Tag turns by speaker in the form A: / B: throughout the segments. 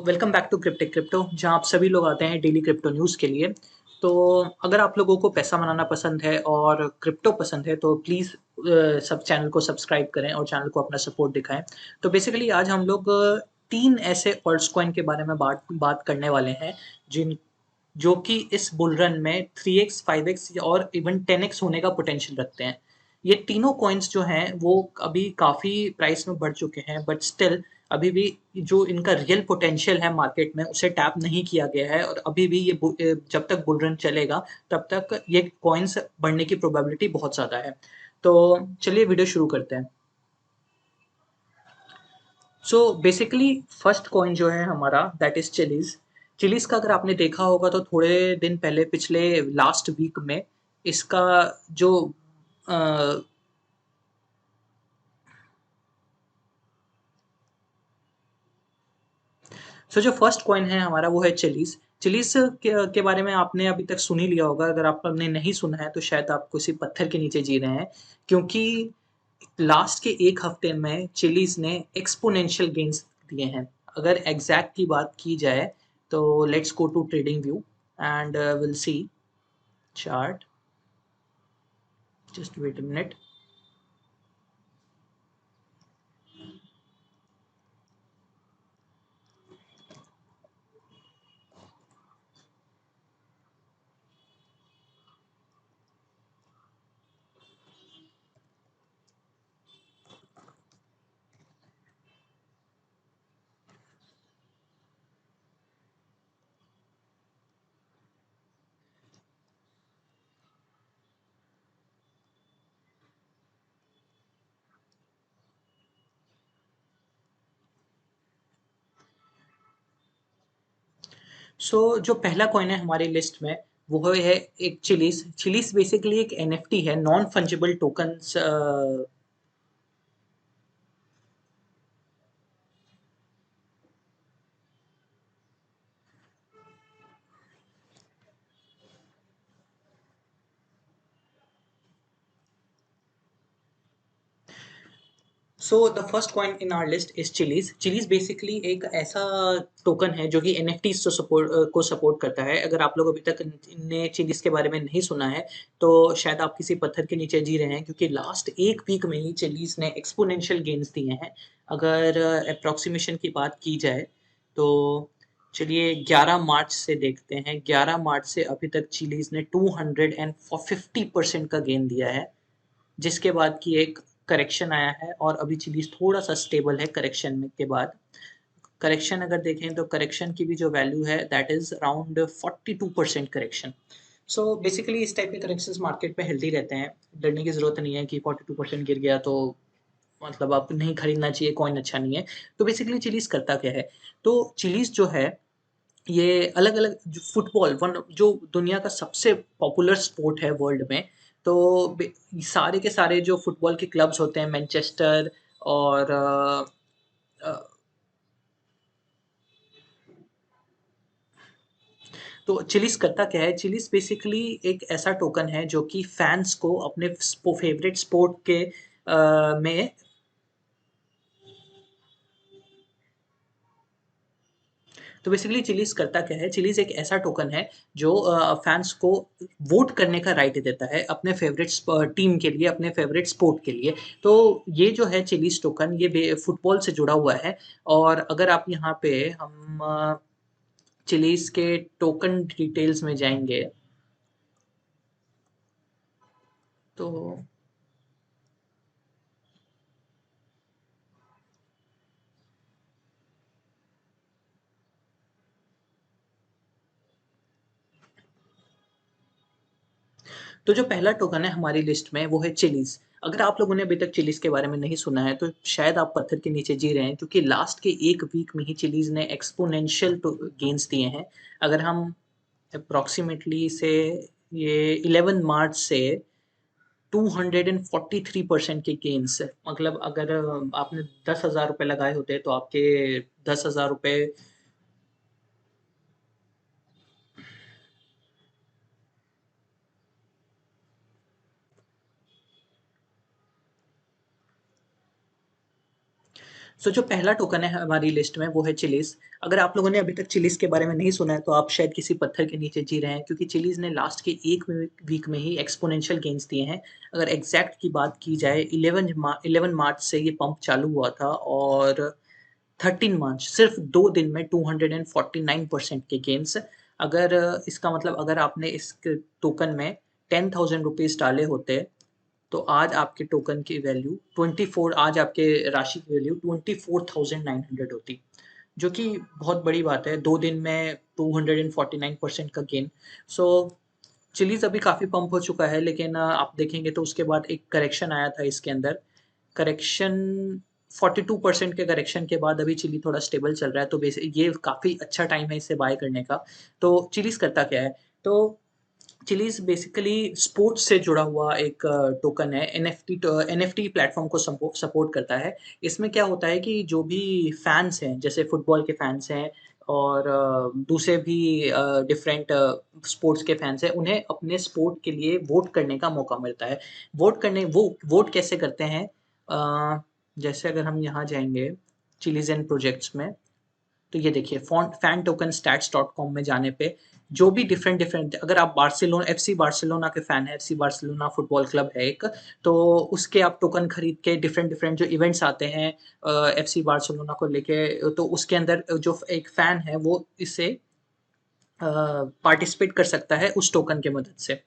A: Welcome back to cryptic crypto जहां आप सभी लोग आते हैं डेली क्रिप्टो न्यूज़ के लिए। तो अगर आप लोगों को पैसा बनाना पसंद है और क्रिप्टो पसंद है तो प्लीज़ सब चैनल को सब्सक्राइब करें और चैनल को अपना सपोर्ट दिखाएं। तो बेसिकली आज हम लोग 3 ऐसे ऑल्ट्स कॉइन के बारे में बात बात करने वाले हैं जिन जो कि इस बुल रन में 3x, 5x और इवन 10x होने का पोटेंशियल रखते हैं। ये तीनों कॉइन्स जो हैं वो अभी काफ़ी प्राइस में बढ़ चुके हैं बट स्टिल अभी भी जो इनका रियल पोटेंशियल है मार्केट में उसे टैप नहीं किया गया है और अभी भी जब तक बुल रन चलेगा तब तक ये कॉइन्स बढ़ने की प्रोबेबिलिटी बहुत ज़्यादा है। तो चलिए वीडियो शुरू करते हैं। सो बेसिकली फर्स्ट कॉइन जो है हमारा दैट इज चिलीज। चिलीज का अगर आपने देखा होगा तो थोड़े दिन पहले पिछले लास्ट वीक में इसका जो जो फर्स्ट कॉइन है हमारा वो है चिलीज। चिलीज के बारे में आपने अभी तक सुन ही लिया होगा। अगर आपने नहीं सुना है तो शायद आप किसी पत्थर के नीचे जी रहे हैं, क्योंकि लास्ट के एक हफ्ते में चिलीज ने एक्सपोनेंशियल गेन्स दिए हैं। अगर एग्जैक्ट की बात की जाए तो let's go to TradingView and will see chart. Just wait a minute. जो पहला कॉइन है हमारी लिस्ट में वो है एक चिलीज। चिलीज बेसिकली एक एनएफटी है, non fungible tokens. The first coin in our list is Chiliz. Chiliz basically एक ऐसा टोकन है जो कि एनएफटीज को सपोर्ट करता है। अगर आप लोग अभी तक ने चिलीज के बारे में नहीं सुना है तो शायद आप किसी पत्थर के नीचे जी रहे हैं, क्योंकि लास्ट एक वीक में ही चिलीज ने एक्सपोनेंशियल गेन्स दिए हैं। अगर अप्रोक्सीमेशन की बात की जाए तो चलिए 11 मार्च से देखते हैं। 11 मार्च से अभी तक चिलीज ने 250% का गेन दिया है, जिसके बाद की एक करेक्शन आया है और अभी चिलीज थोड़ा सा स्टेबल है करेक्शन में के बाद। करेक्शन अगर देखें तो करेक्शन की भी जो वैल्यू है that is around 42% correction. Basically इस टाइप के करेक्शंस मार्केट में हेल्दी रहते हैं। डरने की जरूरत नहीं है कि 42% गिर गया तो मतलब आप नहीं खरीदना चाहिए, कॉइन अच्छा नहीं है। तो बेसिकली चिलीज करता क्या है? तो चिलीज जो है ये अलग अलग फुटबॉल वन जो दुनिया का सबसे पॉपुलर स्पोर्ट है वर्ल्ड में। तो सारे के सारे जो फुटबॉल के क्लब्स होते हैं मैनचेस्टर और अ, तो चिलीज करता क्या है? चिलीज बेसिकली एक ऐसा टोकन है जो कि फैंस को अपने फेवरेट स्पोर्ट के में। तो बेसिकली चिलीज करता क्या है? चिलीज एक ऐसा टोकन है जो फैंस को वोट करने का राइट देता है अपने फेवरेट टीम के लिए, अपने फेवरेट स्पोर्ट के लिए। तो ये जो है चिलीज टोकन ये फुटबॉल से जुड़ा हुआ है। और अगर आप यहाँ पे हम चिलीज के टोकन डिटेल्स में जाएंगे तो जो पहला टोकन है हमारी लिस्ट में वो है चिलीज। अगर आप लोगों ने अभी तक चिलीज के बारे में नहीं सुना है तो शायद आप पत्थर के नीचे जी रहे हैं, क्योंकि लास्ट के एक वीक में ही चिलीज ने एक्सपोनेंशियल गेन्स दिए हैं। अगर हम अप्रॉक्सीमेटली से ये 11 मार्च से 243% के गेन्स है। मतलब अगर आपने 10,000 रुपये लगाए होते तो आपके 10,000 रुपये। सो जो पहला टोकन है हमारी लिस्ट में वो है चिलीज़। अगर आप लोगों ने अभी तक चिलीज़ के बारे में नहीं सुना है तो आप शायद किसी पत्थर के नीचे जी रहे हैं, क्योंकि चिलीज़ ने लास्ट के 1 वीक में ही एक्स्पोनेंशियल गेन्स दिए हैं। अगर एग्ज़ैक्ट की बात की जाए 11 मार्च से ये पंप चालू हुआ था और 13 मार्च सिर्फ 2 दिन में 249% के गेन्स। अगर इसका मतलब अगर आपने इस टोकन में ₹10,000 डाले होते तो आज आपके टोकन की वैल्यू 24 आज आपके राशि की वैल्यू 24,900 होती, जो कि बहुत बड़ी बात है। 2 दिन में 249% का गेन। सो चिलीज़ अभी काफ़ी पंप हो चुका है, लेकिन आप देखेंगे तो उसके बाद एक करेक्शन आया था इसके अंदर। करेक्शन 42% के करेक्शन के बाद अभी चिली थोड़ा स्टेबल चल रहा है, तो ये काफ़ी अच्छा टाइम है इसे बाय करने का। तो चिलीज़ करता क्या है? तो चिलीज़ बेसिकली स्पोर्ट्स से जुड़ा हुआ एक टोकन है। एनएफटी प्लेटफ़ॉर्म को सपोर्ट करता है। इसमें क्या होता है कि जो भी फैन्स हैं, जैसे फुटबॉल के फैन्स हैं और दूसरे भी डिफरेंट स्पोर्ट्स के फैन्स हैं, उन्हें अपने स्पोर्ट के लिए वोट करने का मौका मिलता है। वो वोट कैसे करते हैं? जैसे अगर हम यहाँ जाएँगे चिलीज़ एंड प्रोजेक्ट्स में, तो ये देखिए fan token stats dot com में जाने पे जो भी डिफरेंट डिफरेंट, अगर आप एफसी बार्सिलोना के फैन है, एफसी बार्सिलोना फुटबॉल क्लब है एक, तो उसके आप टोकन खरीद के डिफरेंट डिफरेंट जो इवेंट्स आते हैं एफसी बार्सिलोना को लेके, तो उसके अंदर जो एक फैन है वो इसे पार्टिसिपेट कर सकता है उस टोकन के मदद से।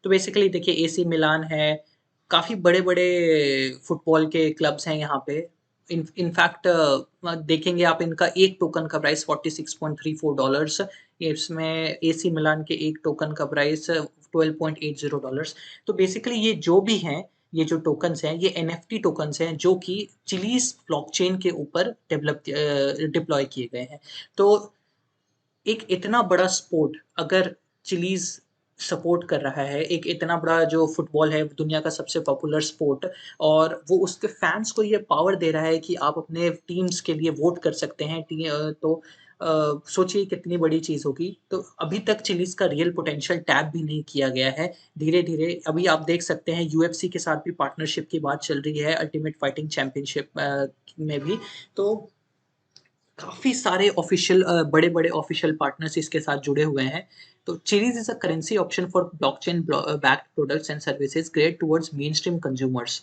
A: तो बेसिकली देखिए एसी मिलान है, काफ़ी बड़े-बड़े फुटबॉल के क्लब्स हैं यहाँ पे। इनफैक्ट देखेंगे आप इनका एक टोकन का प्राइस $46.34। इसमें एसी मिलान के एक टोकन का प्राइस $12.80। तो बेसिकली ये जो भी हैं, ये जो टोकन्स हैं, ये एनएफटी टोकन्स हैं जो कि चिलीज़ ब्लॉकचेन के ऊपर डिप्लॉय किए गए हैं। तो एक इतना बड़ा स्पोर्ट अगर चिलीज़ सपोर्ट कर रहा है, एक इतना बड़ा जो फुटबॉल है दुनिया का सबसे पॉपुलर स्पोर्ट, और वो उसके फैन्स को ये पावर दे रहा है कि आप अपने टीम्स के लिए वोट कर सकते हैं। तो सोचिए कितनी बड़ी चीज़ होगी। तो अभी तक चिलीज़ का रियल पोटेंशियल टैप भी नहीं किया गया है। धीरे-धीरे अभी आप देख सकते हैं यूएफसी के साथ भी पार्टनरशिप की बात चल रही है, अल्टीमेट फाइटिंग चैंपियनशिप में भी। तो काफ़ी सारे बड़े-बड़े ऑफ़िशियल पार्टनर्स इसके साथ जुड़े हुए हैं। तो Chiliz is a currency option for blockchain backed products and services geared towards mainstream consumers.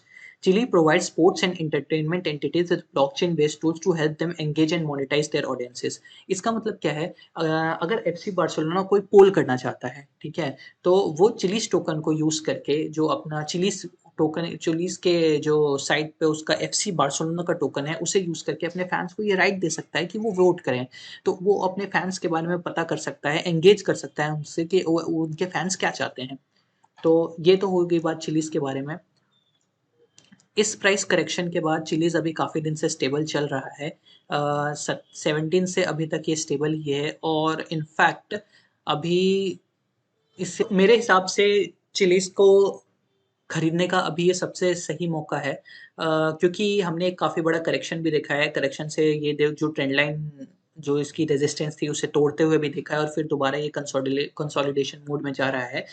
A: Chili provides sports and entertainment entities with blockchain-based tools to help them engage and monetize their audiences. इसका मतलब क्या है? अगर FC Barcelona कोई पोल करना चाहता है, ठीक है? तो वो चिलीज़ टोकन को यूज़ करके जो अपना चिलीज़ के जो साइट पे उसका एफसी बार्सिलोना का टोकन है, उसे यूज़ करके अपने फैन्स को ये राइट दे सकता है कि वो वोट करें। तो वो अपने फैन्स के बारे में पता कर सकता है, एंगेज कर सकता है उनसे कि वो उनके फैन्स क्या चाहते हैं। तो ये तो हो गई बात चिलीज़ के बारे में। इस प्राइस करेक्शन के बाद चिलीज़ अभी काफ़ी दिन से स्टेबल चल रहा है। 17 से अभी तक ये स्टेबल ही है, और इनफैक्ट अभी इससे मेरे हिसाब से चिलीज़ को खरीदने का अभी ये सबसे सही मौका है, क्योंकि हमने एक काफ़ी बड़ा करेक्शन भी देखा है। करेक्शन से ये जो ट्रेंड लाइन जो इसकी रेजिस्टेंस थी उसे तोड़ते हुए भी दिखा है, और फिर दोबारा ये कंसोलिडेशन मोड में जा रहा है।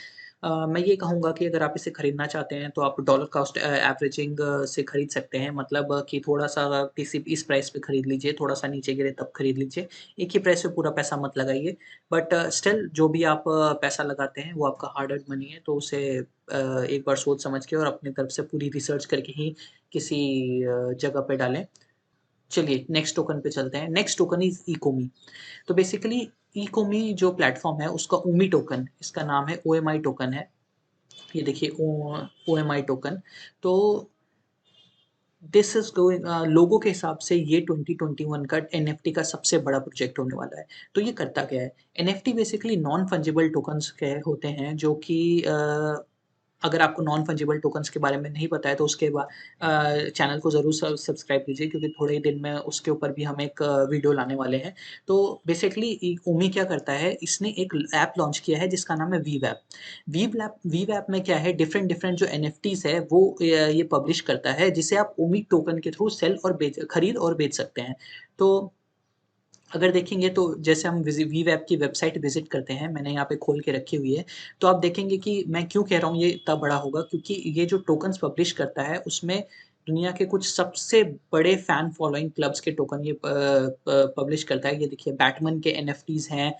A: मैं ये कहूँगा कि अगर आप इसे खरीदना चाहते हैं तो आप डॉलर कॉस्ट एवरेजिंग से खरीद सकते हैं, मतलब कि थोड़ा-सा किसी इस प्राइस पे खरीद लीजिए, थोड़ा-सा नीचे गिरे तब खरीद लीजिए। एक ही प्राइस पे पूरा पैसा मत लगाइए। बट स्टिल जो भी आप पैसा लगाते हैं वो आपका हार्ड अर्न्ड मनी है, तो उसे एक बार सोच समझ के और अपनी तरफ से पूरी रिसर्च करके ही किसी जगह पे डालें। चलिए नेक्स्ट टोकन पे चलते हैं। Next token is Ecomi. तो बेसिकली इकोमी जो प्लेटफ़ॉर्म है उसका ओमी टोकन, इसका नाम है ओएमआई टोकन है। ये देखिए ओएमआई टोकन। तो दिस इज़ गोइंग लोगों के हिसाब से ये 2021 का एनएफटी का सबसे बड़ा प्रोजेक्ट होने वाला है। तो ये करता क्या है? NFT basically non fungible tokens के होते हैं जो कि अगर आपको नॉन फंजिबल टोकन्स के बारे में नहीं पता है तो चैनल को ज़रूर सब्सक्राइब कीजिए, क्योंकि थोड़े ही दिन में उसके ऊपर भी हम एक वीडियो लाने वाले हैं। तो बेसिकली ओमी क्या करता है, इसने एक ऐप लॉन्च किया है जिसका नाम है वीवैप। वीवैप में क्या है, डिफरेंट डिफरेंट जो एनएफटीज़ है वो ये पब्लिश करता है, जिसे आप ओमी टोकन के थ्रू खरीद और बेच सकते हैं। तो अगर देखेंगे तो जैसे हम वीवैप की वेबसाइट विज़िट करते हैं, मैंने यहाँ पे खोल के रखी हुई है, तो आप देखेंगे कि मैं क्यों कह रहा हूँ ये इतना बड़ा होगा, क्योंकि ये जो टोकन्स पब्लिश करता है उसमें दुनिया के कुछ सबसे बड़े फैन फॉलोइंग क्लब्स के टोकन ये पब्लिश करता है। ये देखिए बैटमैन के एनएफटीज़ हैं,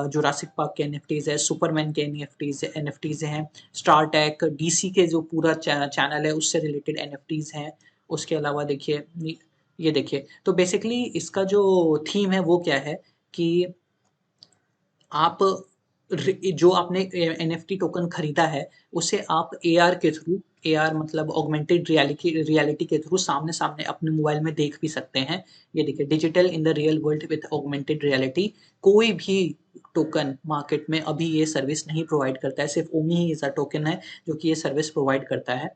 A: जुरासिक पार्क के एनएफटीज़ है, सुपरमैन के एनएफटीज़ हैं, स्टार ट्रेक, डीसी के जो पूरा चैनल है उससे रिलेटेड एनएफटीज़ हैं। उसके अलावा देखिए ये देखिए, तो बेसिकली इसका जो थीम है वो क्या है कि आप जो आपने एनएफटी टोकन खरीदा है उसे आप एआर के थ्रू, एआर मतलब ऑगमेंटेड रियलिटी रियलिटी के थ्रू सामने सामने अपने मोबाइल में देख भी सकते हैं। ये देखिए digital in the real world with augmented reality. कोई भी टोकन मार्केट में अभी ये सर्विस नहीं प्रोवाइड करता है, सिर्फ ओमी ही ऐसा टोकन है जो कि ये सर्विस प्रोवाइड करता है।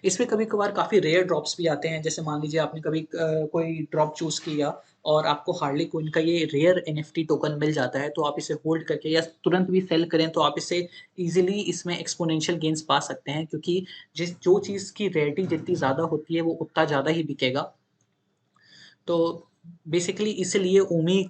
A: इसमें कभी-कभार काफ़ी रेयर ड्रॉप्स भी आते हैं, जैसे मान लीजिए आपने कभी कोई ड्रॉप चूज़ किया और आपको हार्डली कोइन का ये रेयर एनएफटी टोकन मिल जाता है, तो आप इसे होल्ड करके या तुरंत भी सेल करें तो आप इसे ईज़िली इसमें एक्स्पोनेंशियल गेन्स पा सकते हैं, क्योंकि जो चीज़ की रेयरिटी जितनी ज़्यादा होती है, वो उतना ज़्यादा ही बिकेगा। तो बेसिकली इसलिए ओमी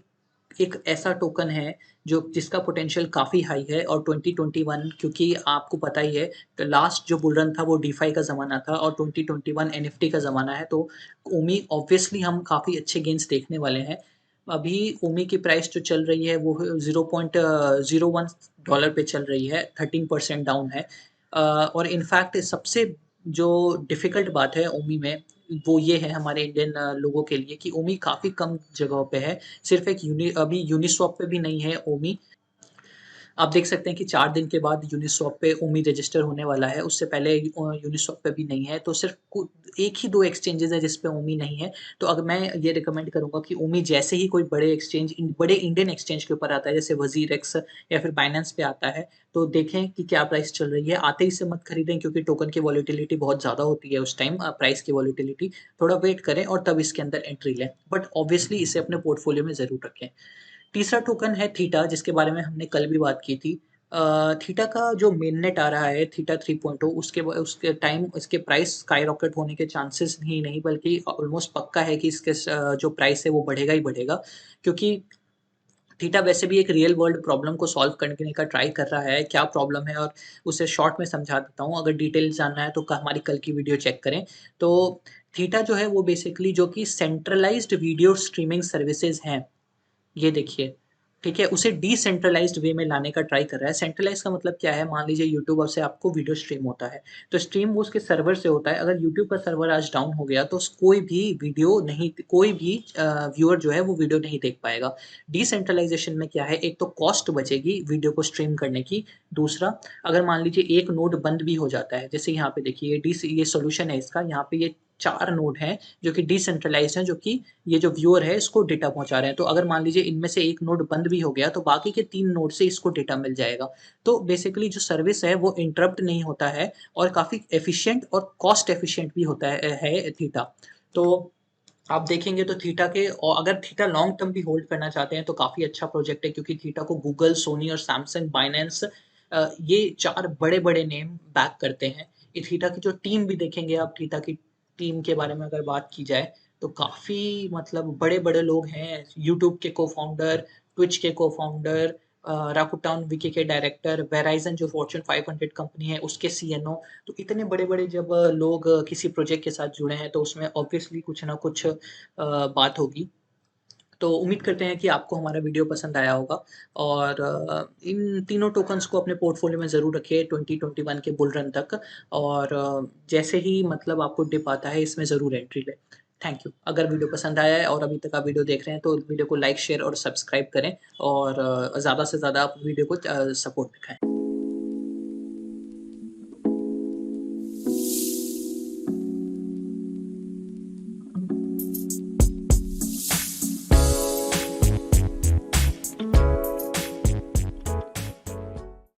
A: एक ऐसा टोकन है जो जिसका पोटेंशियल काफ़ी हाई है। और 2021, क्योंकि आपको पता ही है तो लास्ट जो बुल रन था वो डीफाई का ज़माना था और 2021 एनएफटी का ज़माना है, तो ओमी ऑब्वियसली हम काफ़ी अच्छे गेन्स देखने वाले हैं। अभी ओमी की प्राइस जो चल रही है वो 0.01 डॉलर पे चल रही है, 13% डाउन है। और इनफैक्ट सबसे जो डिफ़िकल्ट बात है ओमी में वो ये है हमारे इंडियन लोगों के लिए कि ओमी काफ़ी कम जगहों पे है। सिर्फ़ एक अभी यूनिस्वैप पे भी नहीं है ओमी। आप देख सकते हैं कि 4 दिन के बाद यूनिस्वैप पे ओमी रजिस्टर होने वाला है, उससे पहले यूनिस्वैप पे भी नहीं है, तो सिर्फ़ कु 1 ही 2 एक्सचेंजेज़ हैं जिस पे ओमी नहीं है। तो अगर मैं ये रिकमेंड करूँगा कि ओमी जैसे ही कोई बड़े इंडियन एक्सचेंज के ऊपर आता है, जैसे वज़ीरक्स या फिर बाइनेंस पे आता है, तो देखें कि क्या प्राइस चल रही है। आते ही से मत खरीदें, क्योंकि टोकन की वॉलेटिलिटी बहुत ज़्यादा होती है उस टाइम, प्राइस की वॉलेटिलिटी। थोड़ा वेट करें और तब इसके अंदर एंट्री लें, बट ऑब्वियसली इसे अपने पोर्टफ़ोलियो में ज़रूर रखें। तीसरा टोकन है थीटा, जिसके बारे में हमने कल भी बात की थी। थीटा का जो मेननेट आ रहा है थीटा 3.0, उसके टाइम इसके प्राइस स्काईरॉकेट होने के चांसेस ही नहीं बल्कि ऑलमोस्ट पक्का है कि इसके जो प्राइस है वो बढ़ेगा ही बढ़ेगा, क्योंकि थीटा वैसे भी एक रियल वर्ल्ड प्रॉब्लम को सॉल्व करने का ट्राई कर रहा है। क्या प्रॉब्लम है और उसे शॉर्ट में समझा देता हूँ, अगर डिटेल जानना है तो हमारी कल की वीडियो चेक करें। तो थीटा जो है वो बेसिकली जो कि सेंट्रलाइज्ड वीडियो स्ट्रीमिंग सर्विसेज हैं, ये देखिए, ठीक है? उसे डिसेंट्रलाइज़्ड वे में लाने का ट्राई कर रहा है। सेंट्रलाइज़ का मतलब क्या है? मान लीजिए यूट्यूब से आपको वीडियो स्ट्रीम होता है, तो स्ट्रीम वो उसके सर्वर से होता है। अगर यूट्यूब का सर्वर आज डाउन हो गया, तो कोई भी व्यूअर जो है वो वीडियो नहीं देख पाएगा। डिसेंट्रलाइज़ेशन में क्या है? एक तो कॉस्ट बचेगी वीडियो को स्ट्रीम करने की, दूसरा अगर मान लीजिए एक नोड बंद भी हो जाता है, जैसे यहाँ पे देखिए ये सॉल्यूशन है इसका, यहाँ पे ये 4 नोड हैं जो कि डिसेंट्रलाइज़्ड हैं, जो कि ये जो व्यूअर है इसको डेटा पहुँचा रहे हैं। तो अगर मान लीजिए इनमें से एक नोड बंद भी हो गया तो बाकी के 3 नोड से इसको डेटा मिल जाएगा। तो बेसिकली जो सर्विस है वो इंटरप्ट नहीं होता है और काफ़ी एफ़िशिएंट और कॉस्ट एफ़िशिएंट भी होता है थीटा। तो आप देखेंगे तो थीटा के, और अगर थीटा लॉन्ग टर्म भी होल्ड करना चाहते हैं तो काफ़ी अच्छा प्रोजेक्ट है, क्योंकि थीटा को गूगल, सोनी और सैमसंग, बाइनेंस, ये 4 बड़े-बड़े नेम बैक करते हैं। ये थीटा की जो टीम भी देखेंगे आप, थीटा की टीम के बारे में अगर बात की जाए तो काफ़ी मतलब बड़े-बड़े लोग हैं। यूट्यूब के को-फाउंडर, ट्विच के को-फाउंडर, राकुटान विकी के डायरेक्टर, वेराइज़न जो फॉर्च्यून 500 कंपनी है उसके सीएनओ। तो इतने बड़े-बड़े जब लोग किसी प्रोजेक्ट के साथ जुड़े हैं तो उसमें ऑब्वियसली कुछ ना कुछ बात होगी। तो उम्मीद करते हैं कि आपको हमारा वीडियो पसंद आया होगा और इन तीनों टोकन्स को अपने पोर्टफोलियो में ज़रूर रखिए 2021 के बुल रन तक। और जैसे ही मतलब आपको डिप आता है इसमें ज़रूर एंट्री लें। Thank you. अगर वीडियो पसंद आया है और अभी तक आप वीडियो देख रहे हैं तो वीडियो को लाइक, शेयर और सब्सक्राइब करें और ज़्यादा से ज़्यादा आप वीडियो को सपोर्ट दिखाएँ।